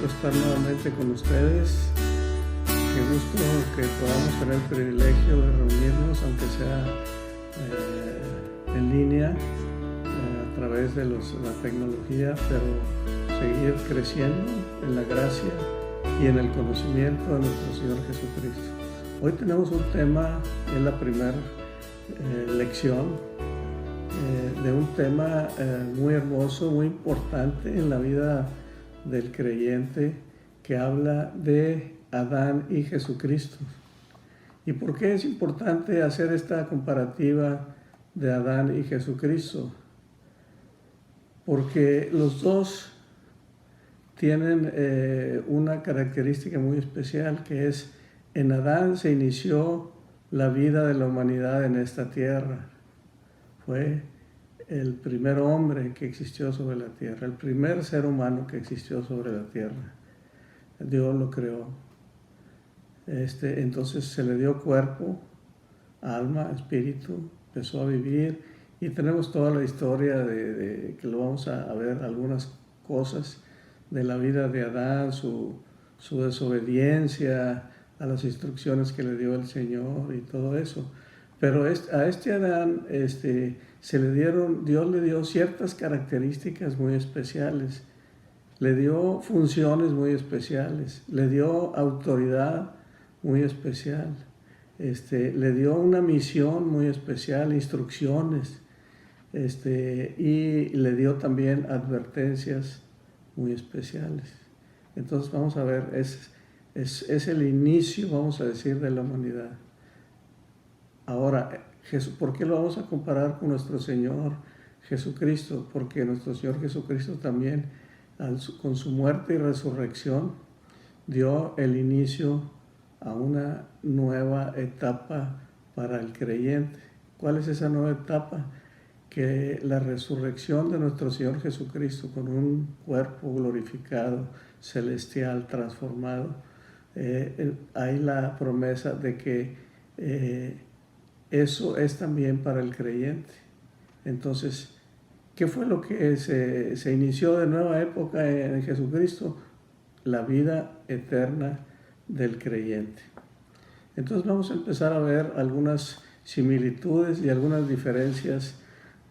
gusto estar nuevamente con ustedes. Qué gusto que podamos tener el privilegio de reunirnos, aunque sea en línea, a través de la tecnología, pero seguir creciendo en la gracia y en el conocimiento de nuestro Señor Jesucristo. Hoy tenemos un tema, es la primera lección de un tema muy hermoso, muy importante en la vida del creyente, que habla de Adán y Jesucristo. ¿Y por qué es importante hacer esta comparativa de Adán y Jesucristo? Porque los dos tienen una característica muy especial, que es: en Adán se inició la vida de la humanidad en esta tierra. Fue el primer hombre que existió sobre la tierra, el primer ser humano que existió sobre la tierra. Dios lo creó. Entonces se le dio cuerpo, alma, espíritu, empezó a vivir, y tenemos toda la historia de que lo vamos a ver, algunas cosas de la vida de Adán, su desobediencia a las instrucciones que le dio el Señor y todo eso. Pero a Adán Dios le dio ciertas características muy especiales, le dio funciones muy especiales, le dio autoridad muy especial, le dio una misión muy especial, instrucciones, y le dio también advertencias muy especiales. Entonces vamos a ver, es el inicio, vamos a decir, de la humanidad. Ahora, ¿por qué lo vamos a comparar con nuestro Señor Jesucristo? Porque nuestro Señor Jesucristo también, con su muerte y resurrección, dio el inicio a una nueva etapa para el creyente. ¿Cuál es esa nueva etapa? Que la resurrección de nuestro Señor Jesucristo, con un cuerpo glorificado, celestial, transformado, hay la promesa de que eso es también para el creyente. Entonces, ¿qué fue lo que se inició de nueva época en Jesucristo? La vida eterna del creyente. Entonces vamos a empezar a ver algunas similitudes y algunas diferencias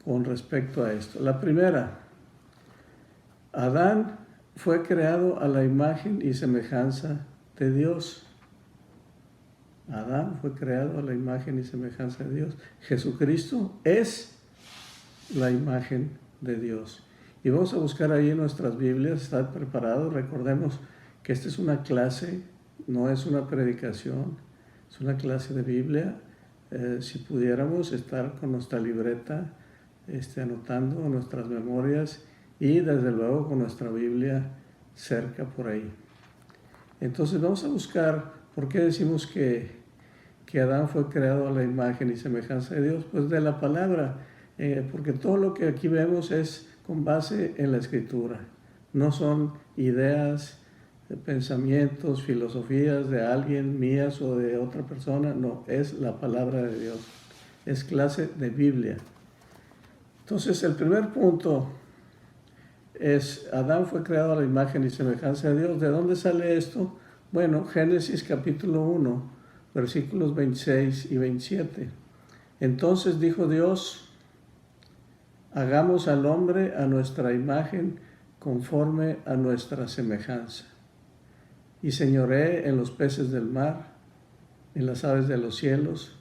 con respecto a esto. La primera: Adán fue creado a la imagen y semejanza de Dios. Adán fue creado a la imagen y semejanza de Dios. Jesucristo es la imagen de Dios. Y vamos a buscar ahí en nuestras Biblias, estar preparados. Recordemos que esta es una clase, no es una predicación, es una clase de Biblia. Si pudiéramos estar con nuestra libreta, anotando nuestras memorias, y desde luego con nuestra Biblia cerca por ahí. Entonces vamos a buscar por qué decimos que Adán fue creado a la imagen y semejanza de Dios. Pues de la palabra, porque todo lo que aquí vemos es con base en la Escritura. No son ideas, pensamientos, filosofías de alguien, mías o de otra persona. No, es la palabra de Dios. Es clase de Biblia. Entonces el primer punto es: Adán fue creado a la imagen y semejanza de Dios. ¿De dónde sale esto? Bueno, Génesis capítulo 1, versículos 26 y 27. Entonces dijo Dios: hagamos al hombre a nuestra imagen, conforme a nuestra semejanza, y señoree en los peces del mar, en las aves de los cielos,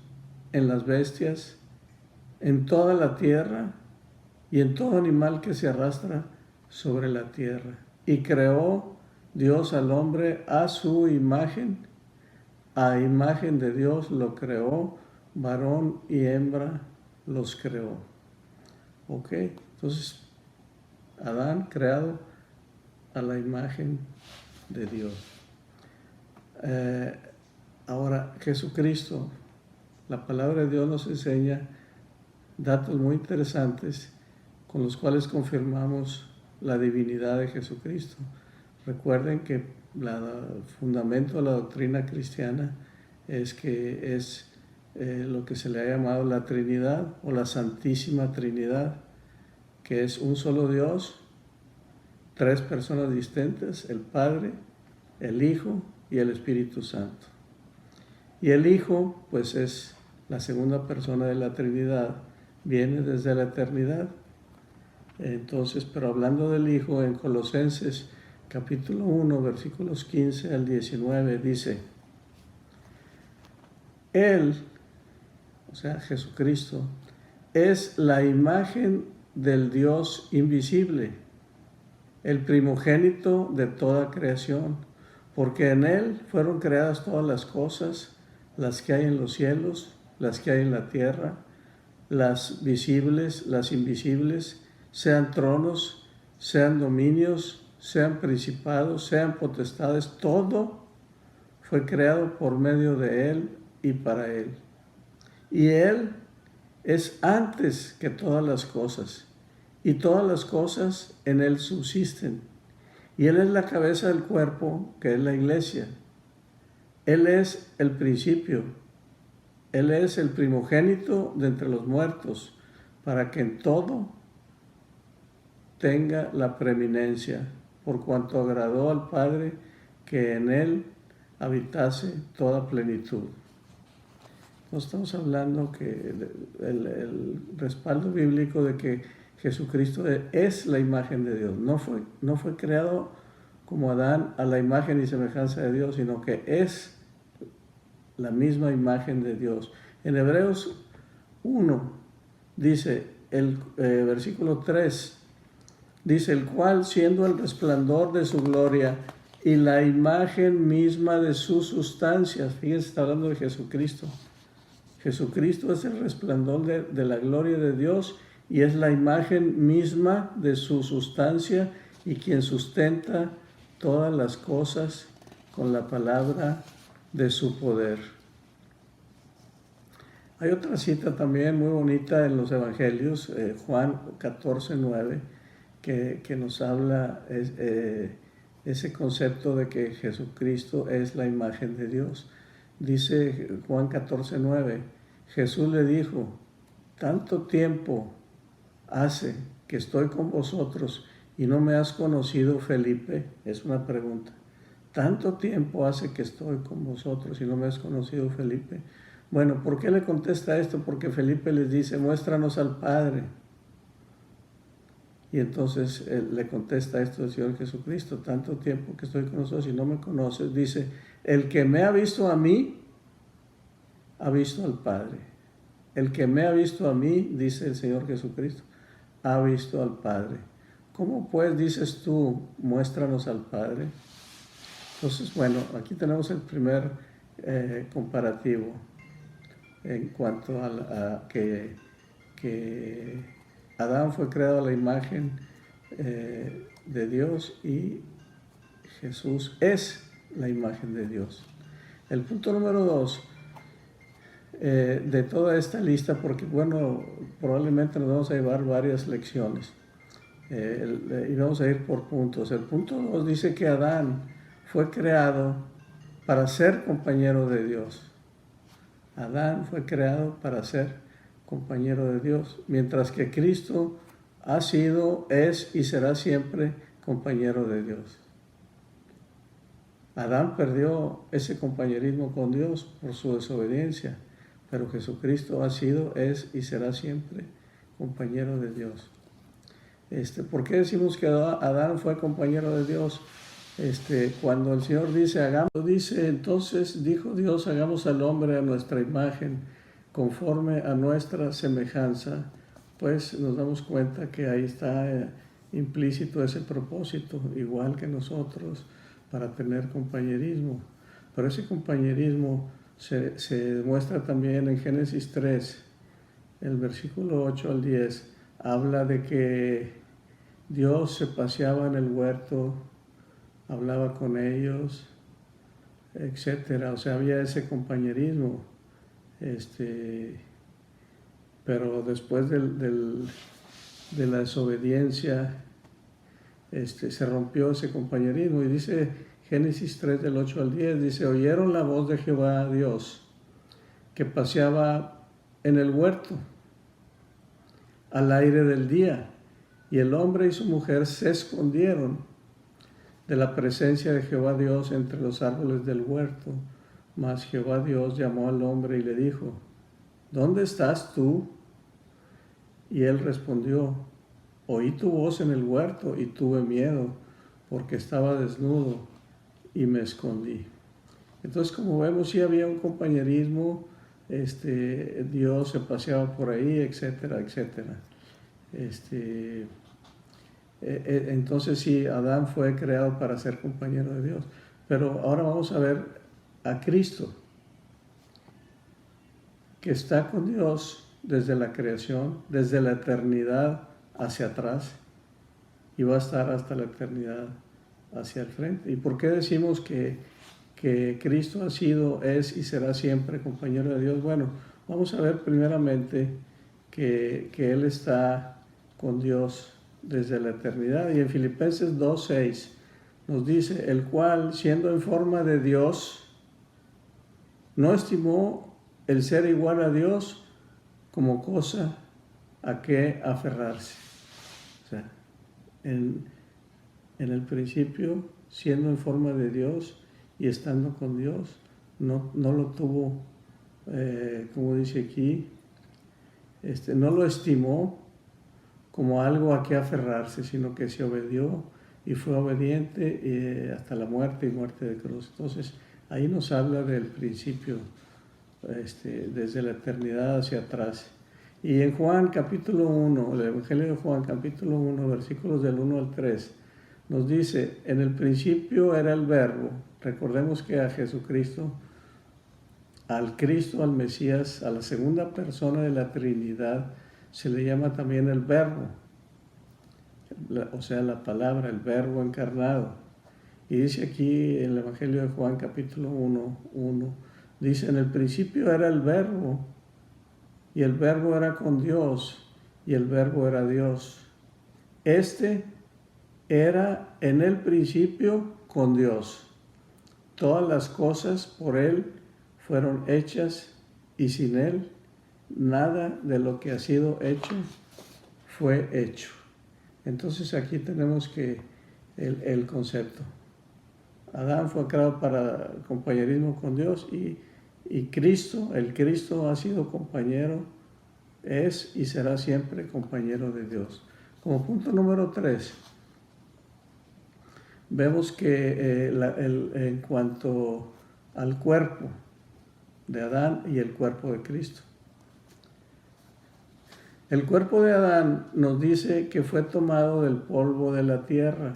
en las bestias, en toda la tierra y en todo animal que se arrastra sobre la tierra. Y creó Dios al hombre a su imagen, a imagen de Dios lo creó, varón y hembra los creó. ¿Ok? Entonces, Adán creado a la imagen de Dios. Ahora, Jesucristo, la palabra de Dios nos enseña datos muy interesantes con los cuales confirmamos la divinidad de Jesucristo. Recuerden que el fundamento de la doctrina cristiana es que es lo que se le ha llamado la Trinidad o la Santísima Trinidad, que es un solo Dios tres personas distintas, el Padre, el Hijo y el Espíritu Santo. Y el Hijo, pues es la segunda persona de la Trinidad, viene desde la eternidad. Entonces, pero hablando del Hijo, en Colosenses capítulo 1, versículos 15 al 19, dice, Él, o sea, Jesucristo, es la imagen del Dios invisible, el primogénito de toda creación, porque en Él fueron creadas todas las cosas, las que hay en los cielos, las que hay en la tierra, las visibles, las invisibles, sean tronos, sean dominios, sean principados, sean potestades, todo fue creado por medio de Él y para Él. Y Él es antes que todas las cosas, y todas las cosas en Él subsisten. Y Él es la cabeza del cuerpo, que es la iglesia. Él es el principio, Él es el primogénito de entre los muertos, para que en todo tenga la preeminencia, por cuanto agradó al Padre que en Él habitase toda plenitud. No estamos hablando que el respaldo bíblico de que Jesucristo es la imagen de Dios. No fue creado como Adán a la imagen y semejanza de Dios, sino que es la misma imagen de Dios. En Hebreos 1 dice, el versículo 3, dice, el cual siendo el resplandor de su gloria y la imagen misma de sus sustancias, fíjense, está hablando de Jesucristo. Jesucristo es el resplandor de la gloria de Dios y es la imagen misma de su sustancia y quien sustenta todas las cosas con la palabra de su poder. Hay otra cita también muy bonita en los Evangelios, Juan 14:9, que nos habla ese concepto de que Jesucristo es la imagen de Dios. Dice Juan 14:9, Jesús le dijo, tanto tiempo hace que estoy con vosotros y no me has conocido, Felipe. Es una pregunta. Tanto tiempo hace que estoy con vosotros y no me has conocido, Felipe. Bueno, ¿por qué le contesta esto? Porque Felipe les dice, muéstranos al Padre. Y entonces le contesta esto el Señor Jesucristo, tanto tiempo que estoy con nosotros y no me conoces. Dice, el que me ha visto a mí, ha visto al Padre. El que me ha visto a mí, dice el Señor Jesucristo, ha visto al Padre. ¿Cómo pues dices tú, muéstranos al Padre? Entonces, bueno, aquí tenemos el primer comparativo en cuanto a que Adán fue creado a la imagen de Dios y Jesús es la imagen de Dios. El punto número 2 de toda esta lista, porque bueno, probablemente nos vamos a llevar varias lecciones y vamos a ir por puntos. El punto 2 dice que Adán fue creado para ser compañero de Dios. Adán fue creado para ser compañero de Dios, mientras que Cristo ha sido, es y será siempre compañero de Dios. Adán perdió ese compañerismo con Dios por su desobediencia, pero Jesucristo ha sido, es y será siempre compañero de Dios. ¿Por qué decimos que Adán fue compañero de Dios? Cuando el Señor dice, entonces dijo Dios, hagamos al hombre a nuestra imagen, conforme a nuestra semejanza, pues nos damos cuenta que ahí está implícito ese propósito, igual que nosotros, para tener compañerismo. Pero ese compañerismo se demuestra también en Génesis 3, el versículo 8 al 10, habla de que Dios se paseaba en el huerto, hablaba con ellos, etcétera. O sea, había ese compañerismo. Pero después de la desobediencia, se rompió ese compañerismo. Y dice Génesis 3, del 8 al 10, dice, oyeron la voz de Jehová Dios, que paseaba en el huerto al aire del día, Y el hombre y su mujer se escondieron de la presencia de Jehová Dios entre los árboles del huerto. Mas Jehová Dios llamó al hombre y le dijo: ¿Dónde estás tú? Y él respondió: Oí tu voz en el huerto y tuve miedo, porque estaba desnudo y me escondí. Entonces, como vemos, sí había un compañerismo, Dios se paseaba por ahí, etcétera, etcétera. Entonces sí, Adán fue creado para ser compañero de Dios. Pero ahora vamos a ver a Cristo, que está con Dios desde la creación, desde la eternidad hacia atrás, y va a estar hasta la eternidad hacia el frente. ¿Y por qué decimos que Cristo ha sido, es y será siempre compañero de Dios? Bueno, vamos a ver primeramente que Él está con Dios desde la eternidad. Y en Filipenses 2:6 nos dice: el cual, siendo en forma de Dios, no estimó el ser igual a Dios como cosa a que aferrarse. O sea, en el principio, siendo en forma de Dios y estando con Dios, no lo tuvo, como dice aquí, no lo estimó como algo a que aferrarse, sino que se obedió y fue obediente hasta la muerte y muerte de cruz. Entonces, ahí nos habla del principio, desde la eternidad hacia atrás. Y en Juan capítulo 1, el Evangelio de Juan capítulo 1, versículos del 1 al 3, nos dice: en el principio era el Verbo. Recordemos que a Jesucristo, al Cristo, al Mesías, a la segunda persona de la Trinidad, se le llama también el Verbo, o sea, la palabra, el Verbo encarnado. Y dice aquí en el Evangelio de Juan capítulo 1, dice: en el principio era el Verbo, y el Verbo era con Dios, y el Verbo era Dios. Era en el principio con Dios. Todas las cosas por Él fueron hechas, y sin Él nada de lo que ha sido hecho fue hecho. Entonces aquí tenemos que el concepto. Adán fue creado para compañerismo con Dios, y Cristo, el Cristo ha sido compañero, es y será siempre compañero de Dios. Como punto número 3, vemos que en cuanto al cuerpo de Adán y el cuerpo de Cristo. El cuerpo de Adán nos dice que fue tomado del polvo de la tierra.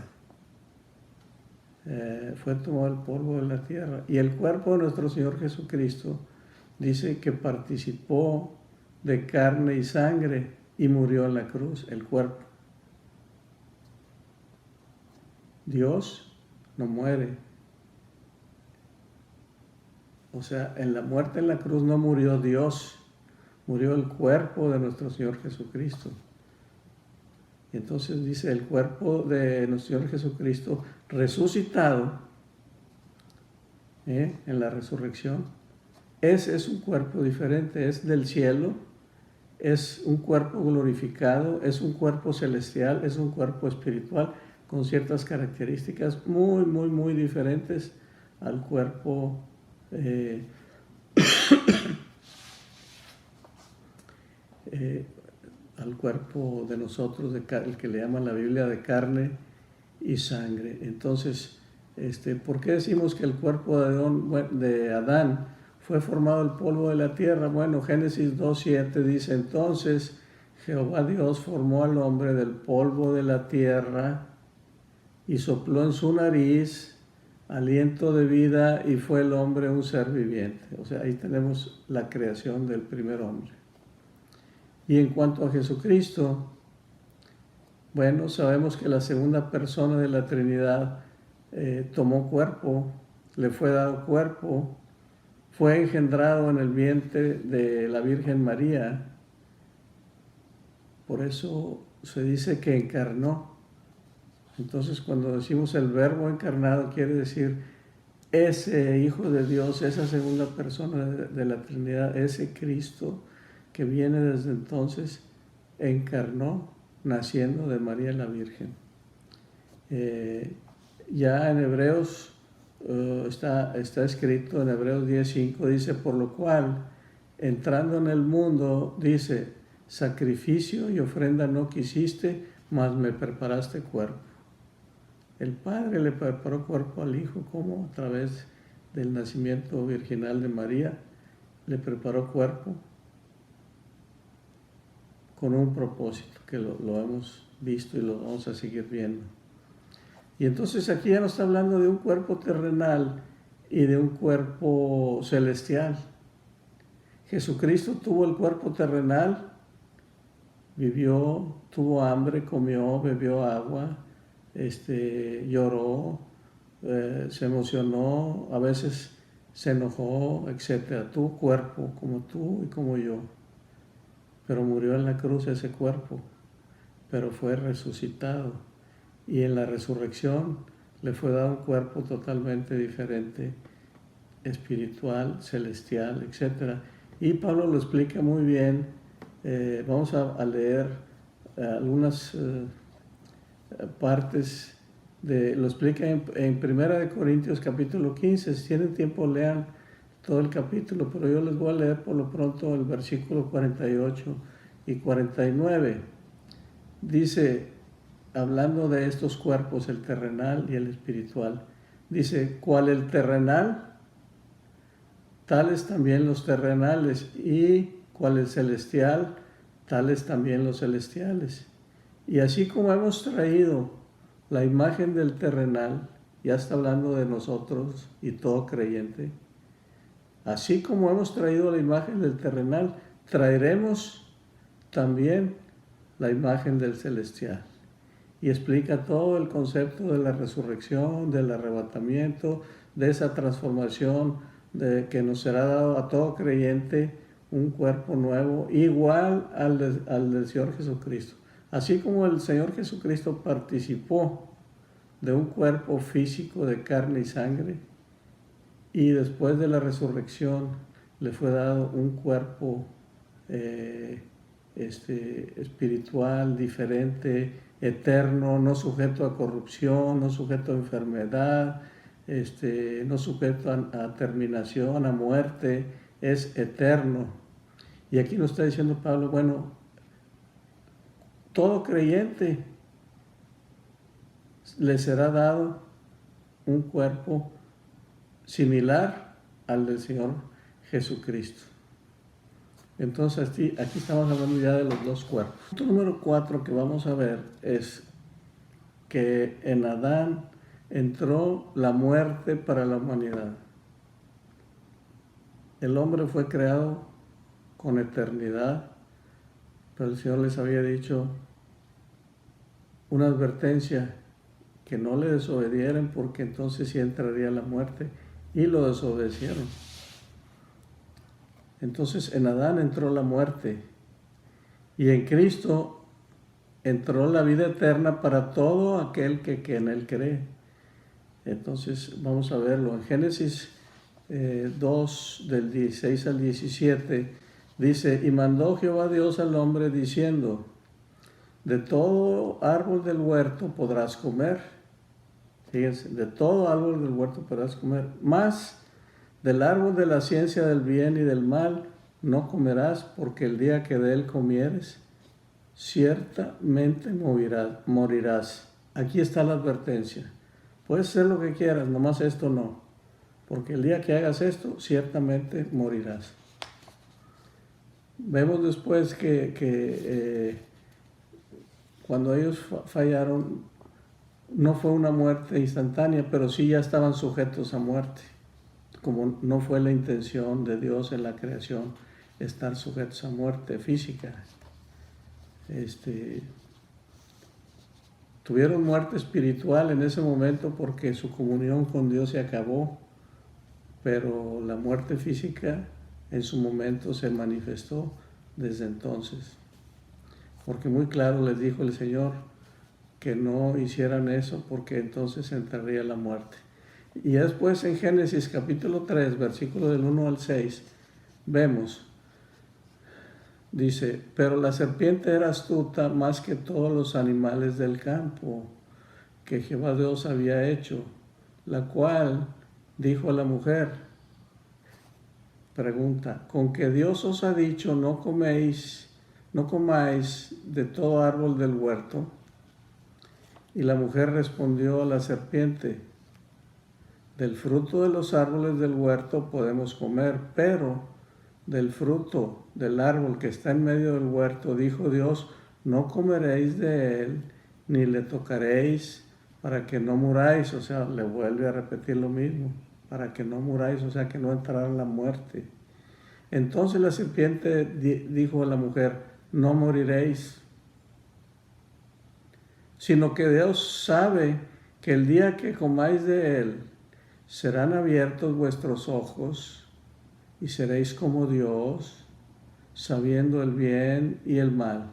Fue tomado del polvo de la tierra. Y el cuerpo de nuestro Señor Jesucristo dice que participó de carne y sangre y murió en la cruz, el cuerpo. Dios no muere. O sea, en la muerte en la cruz no murió Dios, murió el cuerpo de nuestro Señor Jesucristo. Y entonces dice: el cuerpo de nuestro Señor Jesucristo resucitado, en la resurrección, ese es un cuerpo diferente, es del cielo, es un cuerpo glorificado, es un cuerpo celestial, es un cuerpo espiritual con ciertas características muy, muy, muy diferentes al cuerpo al cuerpo de nosotros, el que le llaman la Biblia de carne y sangre. Entonces, ¿por qué decimos que el cuerpo de Adán fue formado del polvo de la tierra? Bueno, Génesis 2:7 dice: entonces Jehová Dios formó al hombre del polvo de la tierra y sopló en su nariz aliento de vida, y fue el hombre un ser viviente. O sea, ahí tenemos la creación del primer hombre. Y en cuanto a Jesucristo, bueno, sabemos que la segunda persona de la Trinidad tomó cuerpo, le fue dado cuerpo, fue engendrado en el vientre de la Virgen María. Por eso se dice que encarnó. Entonces, cuando decimos el Verbo encarnado, quiere decir ese Hijo de Dios, esa segunda persona de la Trinidad, ese Cristo que viene desde entonces, encarnó, naciendo de María la Virgen. Ya en Hebreos está escrito en Hebreos 10:5, dice, por lo cual, entrando en el mundo, dice, sacrificio y ofrenda no quisiste, mas me preparaste cuerpo. El Padre le preparó cuerpo al Hijo, como a través del nacimiento virginal de María, le preparó cuerpo con un propósito, que lo hemos visto y lo vamos a seguir viendo. Y entonces aquí ya nos está hablando de un cuerpo terrenal y de un cuerpo celestial. Jesucristo tuvo el cuerpo terrenal, vivió, tuvo hambre, comió, bebió agua, lloró, se emocionó, a veces se enojó, etc. Tuvo cuerpo como tú y como yo, pero murió en la cruz ese cuerpo, pero fue resucitado. Y en la resurrección le fue dado un cuerpo totalmente diferente, espiritual, celestial, etc. Y Pablo lo explica muy bien. Vamos a leer algunas partes, lo explica en 1 Corintios capítulo 15. Si tienen tiempo lean todo el capítulo, pero yo les voy a leer por lo pronto el versículo 48 y 49. Dice, hablando de estos cuerpos, el terrenal y el espiritual, dice, cual el terrenal, tales también los terrenales, y cual el celestial, tales también los celestiales. Y así como hemos traído la imagen del terrenal, ya está hablando de nosotros y todo creyente, así como hemos traído la imagen del terrenal, traeremos también la imagen del celestial. Y explica todo el concepto de la resurrección, del arrebatamiento, de esa transformación que nos será dado a todo creyente, un cuerpo nuevo, igual al del Señor Jesucristo. Así como el Señor Jesucristo participó de un cuerpo físico de carne y sangre, y después de la resurrección le fue dado un cuerpo espiritual, diferente, eterno, no sujeto a corrupción, no sujeto a enfermedad, no sujeto a terminación, a muerte, es eterno. Y aquí nos está diciendo Pablo, bueno, todo creyente le será dado un cuerpo similar al del Señor Jesucristo. Entonces aquí estamos hablando ya de los dos cuerpos. El punto número 4 que vamos a ver es que en Adán entró la muerte para la humanidad. El hombre fue creado con eternidad, pero el Señor les había dicho una advertencia, que no le desobedieran porque entonces sí entraría la muerte, y lo desobedecieron. Entonces en Adán entró la muerte y en Cristo entró la vida eterna para todo aquel que en Él cree. Entonces vamos a verlo. En Génesis 2 del 16 al 17 dice, y mandó Jehová Dios al hombre diciendo, de todo árbol del huerto podrás comer. Fíjense, de todo árbol del huerto podrás comer, mas del árbol de la ciencia del bien y del mal no comerás, porque el día que de él comieres, ciertamente morirás. Aquí está la advertencia. Puedes hacer lo que quieras, nomás esto no, porque el día que hagas esto, ciertamente morirás. Vemos después que cuando ellos fallaron, no fue una muerte instantánea, pero sí ya estaban sujetos a muerte. Como no fue la intención de Dios en la creación estar sujetos a muerte física. Tuvieron muerte espiritual en ese momento porque su comunión con Dios se acabó, pero la muerte física en su momento se manifestó desde entonces. Porque muy claro les dijo el Señor que no hicieran eso porque entonces entraría la muerte. Y después en Génesis capítulo 3, versículo del 1 al 6, vemos Dice, pero la serpiente era astuta más que todos los animales del campo que Jehová Dios había hecho, la cual dijo a la mujer, pregunta, ¿con que Dios os ha dicho no comáis de todo árbol del huerto? Y la mujer respondió a la serpiente, del fruto de los árboles del huerto podemos comer, pero del fruto del árbol que está en medio del huerto, dijo Dios, no comeréis de él, ni le tocaréis para que no muráis. O sea, le vuelve a repetir lo mismo, para que no muráis, o sea, que no entrará en la muerte. Entonces la serpiente dijo a la mujer, no moriréis, sino que Dios sabe que el día que comáis de él, serán abiertos vuestros ojos y seréis como Dios, sabiendo el bien y el mal.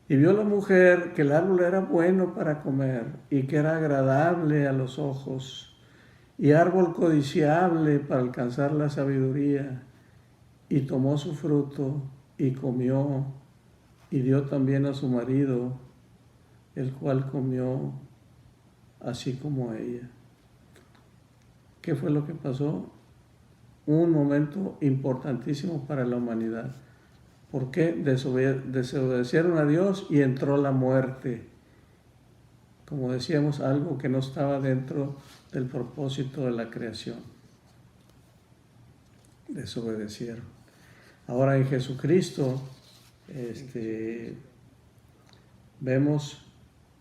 Y vio la mujer que el árbol era bueno para comer y que era agradable a los ojos y árbol codiciable para alcanzar la sabiduría. Y tomó su fruto y comió y dio también a su marido, el cual comió así como ella. ¿Qué fue lo que pasó? Un momento importantísimo para la humanidad. ¿Por qué? Desobedecieron a Dios y entró la muerte. Como decíamos, algo que no estaba dentro del propósito de la creación. Desobedecieron. Ahora en Jesucristo vemos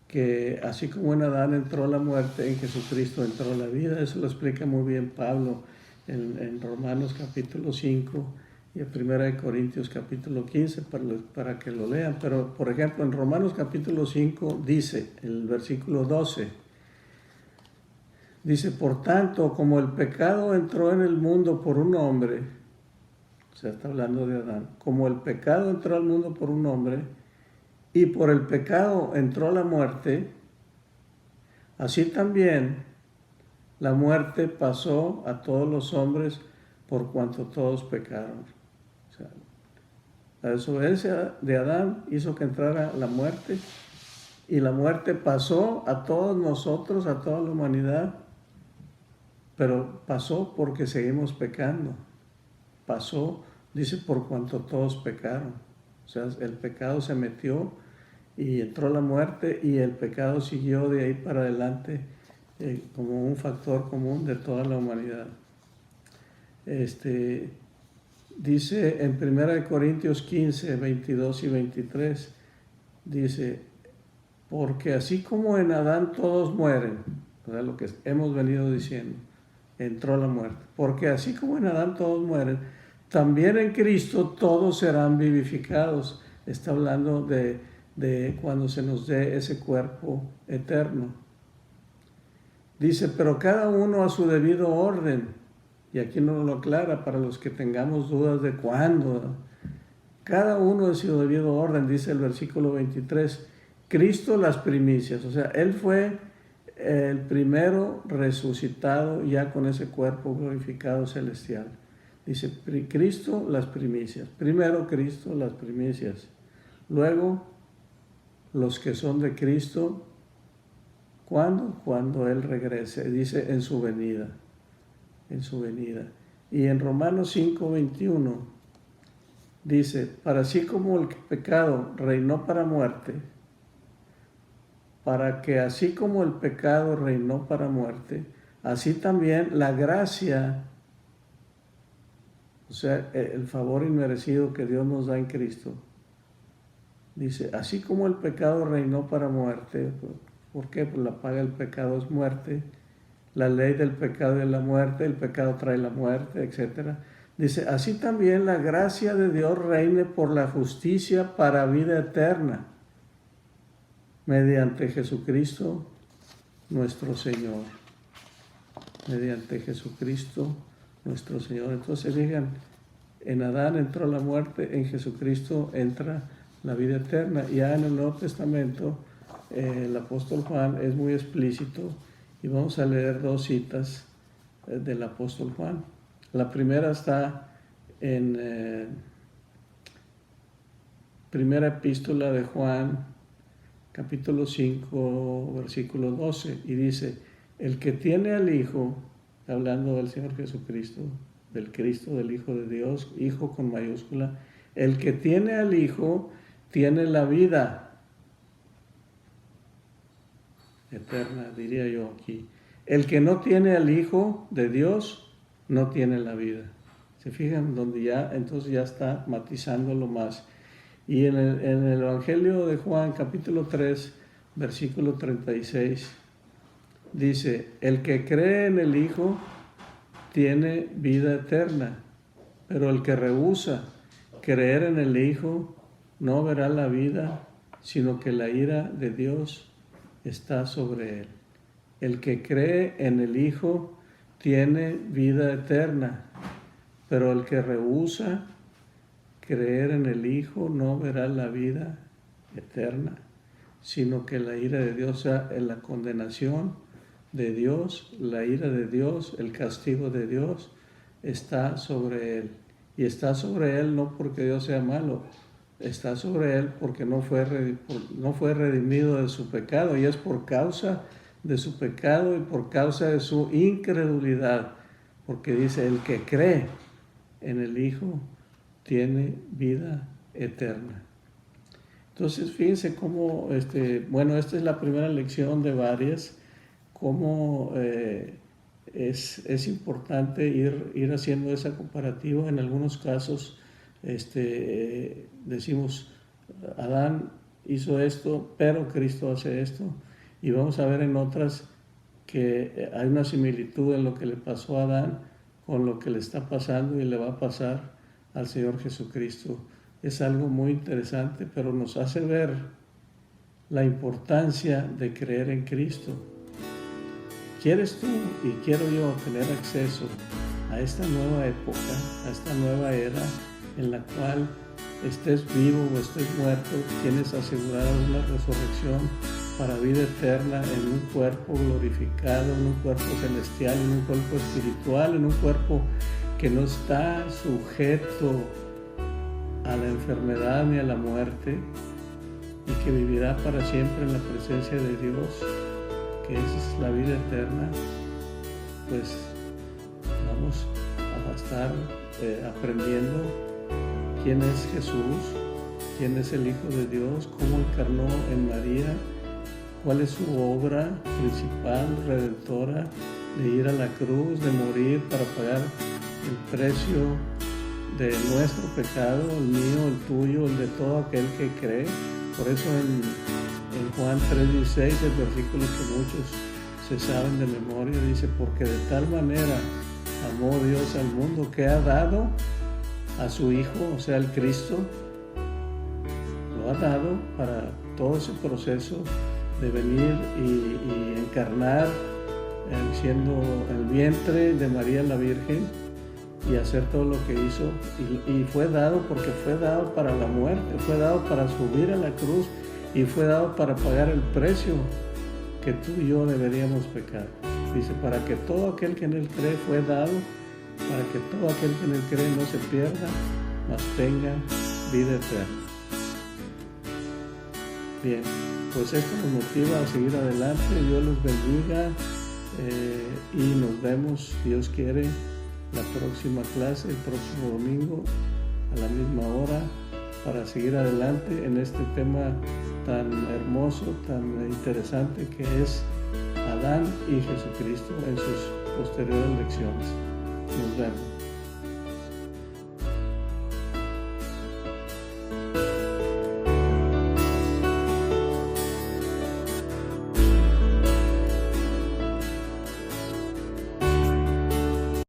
que así como en Adán entró la muerte, en Jesucristo entró la vida. Eso lo explica muy bien Pablo en Romanos capítulo 5 y en 1 Corintios capítulo 15 para que lo lean. Pero, por ejemplo, en Romanos capítulo 5 dice, el versículo 12, dice, por tanto, como el pecado entró en el mundo por un hombre, o sea, está hablando de Adán, como el pecado entró al mundo por un hombre, y por el pecado entró la muerte, así también la muerte pasó a todos los hombres por cuanto todos pecaron. O sea, la desobediencia de Adán hizo que entrara la muerte y la muerte pasó a todos nosotros, a toda la humanidad, pero pasó porque seguimos pecando. Pasó, dice, por cuanto todos pecaron. O sea, el pecado se metió y entró la muerte y el pecado siguió de ahí para adelante como un factor común de toda la humanidad. Dice en 1 Corintios 15, 22 y 23, dice, porque así como en Adán todos mueren, o sea, lo que hemos venido diciendo, entró la muerte, porque así como en Adán todos mueren, también en Cristo todos serán vivificados. Está hablando de cuando se nos dé ese cuerpo eterno. Dice, pero cada uno a su debido orden. Y aquí no lo aclara para los que tengamos dudas de cuándo. Cada uno a su debido orden, dice el versículo 23. Cristo las primicias. O sea, Él fue el primero resucitado ya con ese cuerpo glorificado celestial. Dice, Cristo las primicias. Primero Cristo las primicias. Luego los que son de Cristo, ¿cuándo? Cuando Él regrese, dice en su venida, en su venida. Y en Romanos 5, 21, dice, para así como el pecado reinó para muerte, para que así como el pecado reinó para muerte, así también la gracia, o sea, el favor inmerecido que Dios nos da en Cristo, dice, así como el pecado reinó para muerte, ¿por qué? Pues la paga del pecado es muerte, la ley del pecado es la muerte, el pecado trae la muerte, etc. Dice, así también la gracia de Dios reine por la justicia para vida eterna, mediante Jesucristo nuestro Señor. Mediante Jesucristo nuestro Señor. Entonces digan, en Adán entró la muerte, en Jesucristo entra la vida eterna. Ya en el Nuevo Testamento el apóstol Juan es muy explícito y vamos a leer dos citas del apóstol Juan. La primera está en primera epístola de Juan, capítulo 5, versículo 12, y dice, el que tiene al Hijo, hablando del Señor Jesucristo, del Cristo, del Hijo de Dios, Hijo con mayúscula, el que tiene al Hijo tiene la vida eterna, diría yo aquí. El que no tiene al Hijo de Dios no tiene la vida. ¿Se fijan? Donde ya, entonces ya está matizándolo más. Y en el Evangelio de Juan, capítulo 3, versículo 36, dice, el que cree en el Hijo tiene vida eterna, pero el que rehúsa creer en el Hijo no verá la vida, sino que la ira de Dios está sobre él. El que cree en el Hijo tiene vida eterna, pero el que rehúsa creer en el Hijo no verá la vida eterna, sino que la ira de Dios, o sea, en la condenación de Dios, la ira de Dios, el castigo de Dios está sobre él. Y está sobre él no porque Dios sea malo, está sobre él porque no fue redimido de su pecado, y es por causa de su pecado y por causa de su incredulidad, porque dice, el que cree en el Hijo tiene vida eterna. Entonces, fíjense cómo, bueno, esta es la primera lección de varias, cómo es importante ir haciendo esa comparativa. En algunos casos, decimos, Adán hizo esto, pero Cristo hace esto. Y vamos a ver en otras que hay una similitud en lo que le pasó a Adán con lo que le está pasando y le va a pasar al Señor Jesucristo. Es algo muy interesante, pero nos hace ver la importancia de creer en Cristo. ¿Quieres tú y quiero yo tener acceso a esta nueva época, a esta nueva era en la cual estés vivo o estés muerto, tienes asegurada una resurrección para vida eterna en un cuerpo glorificado, en un cuerpo celestial, en un cuerpo espiritual, en un cuerpo que no está sujeto a la enfermedad ni a la muerte y que vivirá para siempre en la presencia de Dios, que es la vida eterna? Pues vamos a estar aprendiendo quién es Jesús, quién es el Hijo de Dios, cómo encarnó en María, cuál es su obra principal, redentora, de ir a la cruz, de morir para pagar el precio de nuestro pecado, el mío, el tuyo, el de todo aquel que cree. Por eso en Juan 3:16, el versículo que muchos se saben de memoria, dice, porque de tal manera amó Dios al mundo que ha dado a su Hijo, o sea, el Cristo, lo ha dado para todo ese proceso de venir y encarnar siendo el vientre de María la Virgen y hacer todo lo que hizo, y fue dado porque fue dado para la muerte, fue dado para subir a la cruz y fue dado para pagar el precio que tú y yo deberíamos pecar. Dice, para que todo aquel que en él cree fue dado, para que todo aquel que en él cree no se pierda, mas tenga vida eterna. Bien, pues esto nos motiva a seguir adelante. Dios los bendiga y nos vemos, si Dios quiere, la próxima clase, el próximo domingo a la misma hora, para seguir adelante en este tema tan hermoso, tan interesante que es Adán y Jesucristo en sus posteriores lecciones. Nos vemos.